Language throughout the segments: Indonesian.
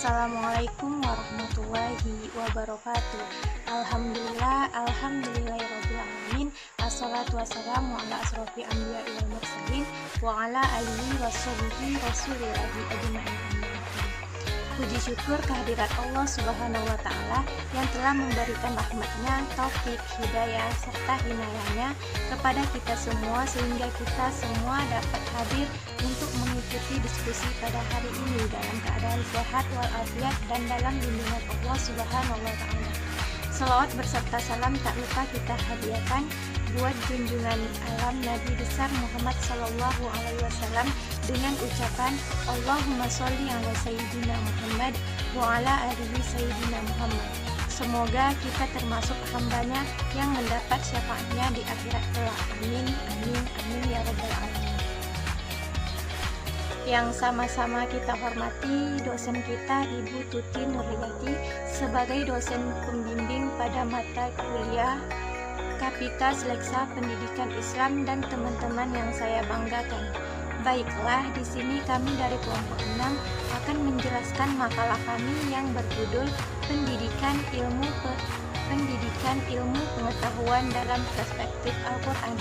Assalamualaikum warahmatullahi wabarakatuh. Alhamdulillahirobbilalamin. Assalatu wassalamu ala asrofi anbiya wal mursalin wa ala alihi washabihi rasulillahi ajma'in. Puji syukur kehadirat Allah Subhanahu wa Ta'ala yang telah memberikan rahmatnya, taufik, hidayah, serta inayahnya kepada kita semua, sehingga kita semua dapat hadir untuk mengikuti diskusi pada hari ini dalam keadaan sehat walafiat dan dalam bimbingan Allah Subhanahu wa Ta'ala. Salawat berserta salam tak lupa kita hadiahkan buat junjungan alam Nabi besar Muhammad Sallallahu Alaihi Wasallam dengan ucapan Allahumma sholli ala Sayyidina Muhammad wa ala alihi Sayyidina Muhammad. Semoga kita termasuk hambanya yang mendapat syafaatnya di akhirat kelak. Amin, amin, amin ya rabbal alamin. Yang sama-sama kita hormati dosen kita Ibu Tuti Nuriyati sebagai dosen pembimbing pada mata kuliah Kapita Seleksa Pendidikan Islam dan teman-teman yang saya banggakan. Baiklah, di sini kami dari kelompok 6 akan menjelaskan makalah kami yang berjudul Pendidikan Ilmu Pengetahuan dalam Perspektif Al-Quran.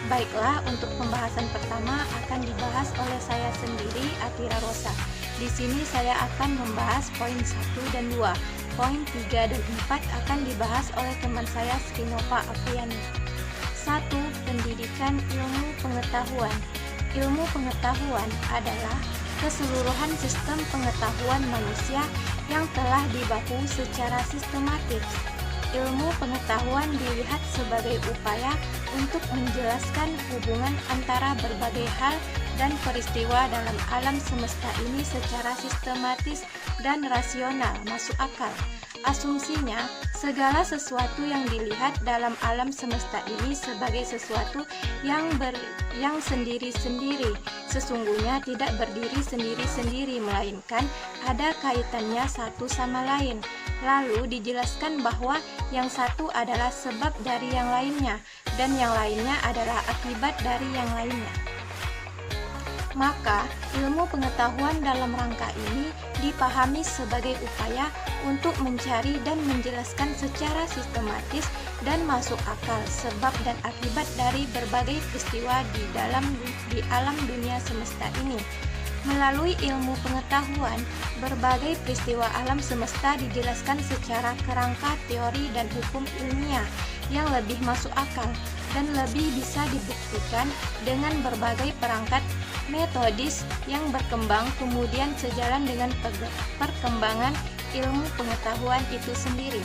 Baiklah, untuk pembahasan pertama akan dibahas oleh saya sendiri, Atira Rosa. Di sini saya akan membahas poin 1 dan 2. Poin 3 dan 4 akan dibahas oleh teman saya Srinova Apriani. 1. Pendidikan ilmu pengetahuan. Ilmu pengetahuan adalah keseluruhan sistem pengetahuan manusia yang telah dibahu secara sistematis. Ilmu pengetahuan dilihat sebagai upaya untuk menjelaskan hubungan antara berbagai hal dan peristiwa dalam alam semesta ini secara sistematis dan rasional, masuk akal. Asumsinya, segala sesuatu yang dilihat dalam alam semesta ini sebagai sesuatu yang sendiri-sendiri, sesungguhnya tidak berdiri sendiri-sendiri, melainkan ada kaitannya satu sama lain. Lalu dijelaskan bahwa yang satu adalah sebab dari yang lainnya, dan yang lainnya adalah akibat dari yang lainnya. Maka, ilmu pengetahuan dalam rangka ini dipahami sebagai upaya untuk mencari dan menjelaskan secara sistematis dan masuk akal sebab dan akibat dari berbagai peristiwa di alam dunia semesta ini. Melalui ilmu pengetahuan, berbagai peristiwa alam semesta dijelaskan secara kerangka teori dan hukum ilmiah yang lebih masuk akal dan lebih bisa dibuktikan dengan berbagai perangkat metodis yang berkembang kemudian sejalan dengan perkembangan ilmu pengetahuan itu sendiri.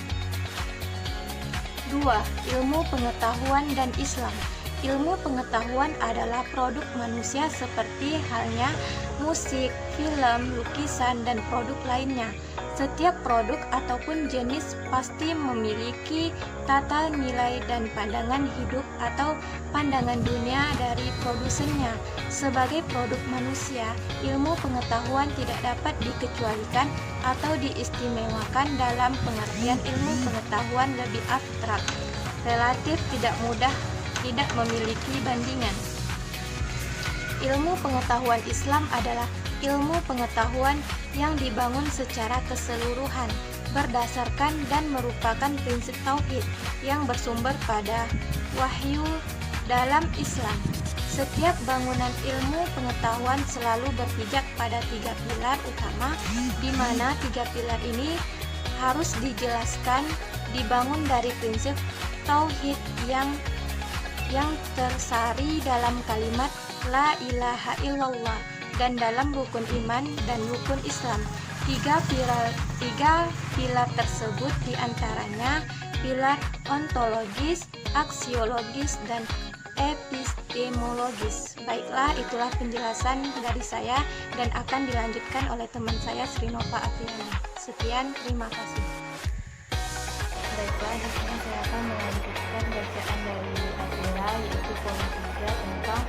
2. Ilmu pengetahuan dan Islam. Ilmu pengetahuan adalah produk manusia seperti halnya musik, film, lukisan, dan produk lainnya. Setiap produk ataupun jenis pasti memiliki tata nilai dan pandangan hidup atau pandangan dunia dari produsennya. Sebagai produk manusia, ilmu pengetahuan tidak dapat dikecualikan atau diistimewakan dalam pengertian ilmu pengetahuan lebih abstrak, relatif tidak memiliki bandingan. Ilmu pengetahuan Islam adalah ilmu pengetahuan yang dibangun secara keseluruhan, berdasarkan dan merupakan prinsip tauhid yang bersumber pada wahyu dalam Islam. Setiap bangunan ilmu pengetahuan selalu berpijak pada 3 pilar utama, di mana 3 pilar ini harus dijelaskan dibangun dari prinsip tauhid yang tersari dalam kalimat La ilaha illallah dan dalam rukun iman dan rukun Islam. Tiga pilar tersebut diantaranya pilar ontologis, aksiologis, dan epistemologis. Baiklah, itulah penjelasan dari saya dan akan dilanjutkan oleh teman saya Srinova Apriani. Sekian, terima kasih. Baiklah, di sini saya akan melanjutkan bacaan dari Atira, yaitu poin 3 tentang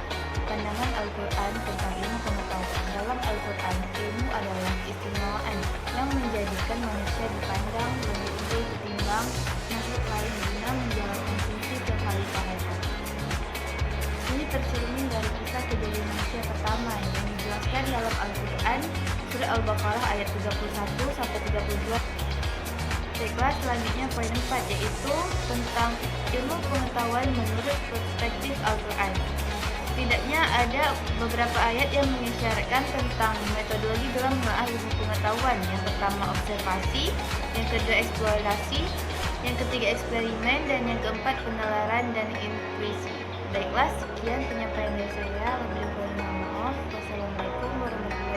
pandangan Al-Quran tentang ilmu pengetahuan. Dalam Al-Quran, ilmu adalah keistimewaan yang menjadikan manusia dipandang lebih unggul ketimbang makhluk lain guna menjalankan fungsi kekhalifahan. Ini tercermin dari kisah kejadian manusia pertama yang dijelaskan dalam Al-Quran, surah Al-Baqarah ayat 31 sampai selanjutnya poin 4, yaitu tentang ilmu pengetahuan menurut perspektif Al-Quran. Setidaknya ada beberapa ayat yang mengisyaratkan tentang metodologi dalam menelaah ilmu pengetahuan. Yang pertama observasi, yang kedua eksplorasi, yang ketiga eksperimen, dan yang keempat penalaran dan intuisi. Baiklah, sekian penyampaian dari saya. Wabillahi taufiq wal hidayah. Wassalamualaikum warahmatullahi wabarakatuh.